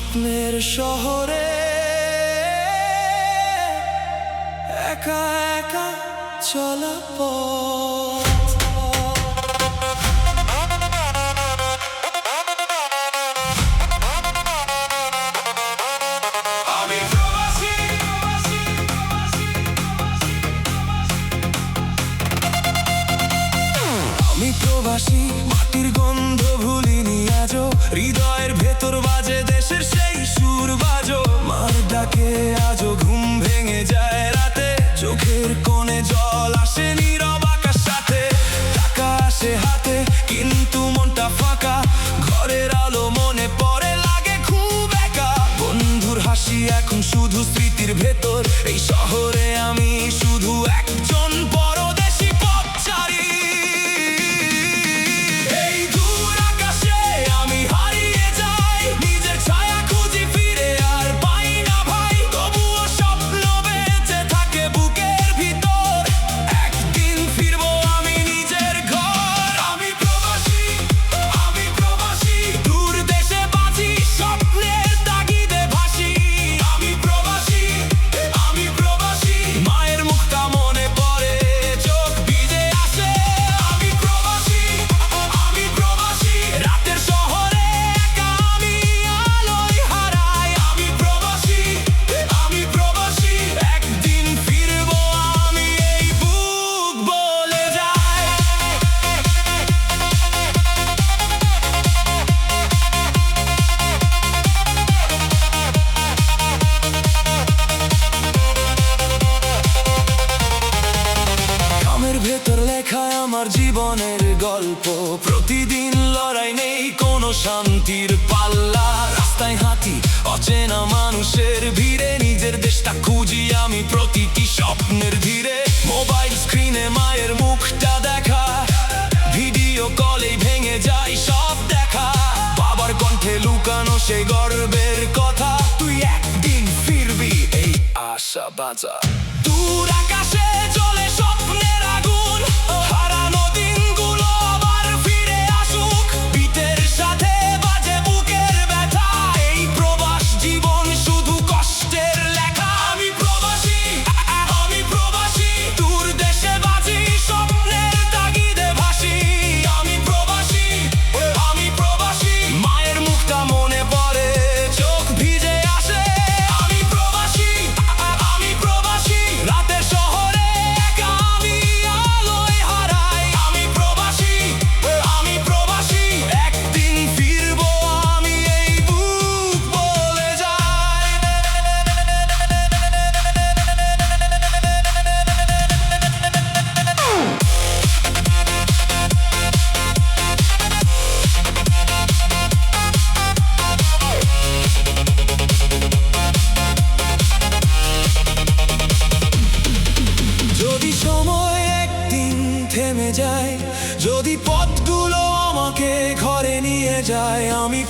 স্বপ্নের শহরে একা একা চলা পথ। আমি প্রবাসী, মাটির গন্ধ ভুলিনি আজও, হৃদয়ের ভেতর বাজে দেশের সেই সুর বাজো। মার ডাকে আজও ঘুম ভেঙে যায় রাতে, চোখের কোণে জল আসে নীরব আকাশ সাথে। টাকা আসে হাতে কিন্তু মনটা ফাঁকা, ঘরের আলো মনে পড়ে লাগে খুব একা। বন্ধুর হাসি এখন শুধু স্মৃতির ভেতর, এই শহরে আমি শুধু একজন পরদেশী পথচারী। ভেতর লেখায় আমার জীবনের গল্প, প্রতিদিন লড়াই নেই কোনো শান্তির পাল্লা। রাস্তায় হাঁটি অচেনা মানুষের ভিড়ে, নিজের দেশটা খুঁজি আমি প্রতিটি স্বপ্নের ধীরে। মোবাইল স্ক্রিনে মায়ের মুখটা দেখা, ভিডিও কলেই ভেঙে যায় সব দেখা। বাবার কণ্ঠে লুকানো সেই গর্বের কথা, তুই একদিন ফিরবি এই আশা বাঁচা। দূর আকাশে জ্বলে স্বপ্নের আগুন, হারানো দিনগুলো আবার ফিরে আসুক। বিটের সাথে বাজে বুকের ব্যথা, এই প্রবাস জীবন শুধু কষ্টের লেখা। আমি প্রবাসী, আমি প্রবাসী, দূর দেশে বাজি স্বপ্নের তাগিদে ভাসি। আমি প্রবাসী, আমি প্রবাসী, মায়ের মুখটা মনে পড়ে চোখ ভিজে আসে। আমি প্রবাসী, আমি প্রবাসী, রাতের শহরে একা আমি আলোয় হারাই। আমি প্রবাসী, আমি প্রবাসী, একদিন ফিরবো আমি এই বুক বলে যায়। যদি সময় একদিন থেমে যায়, যদি পথগুলো আমাকে ঘরে নিয়ে যায়, আমি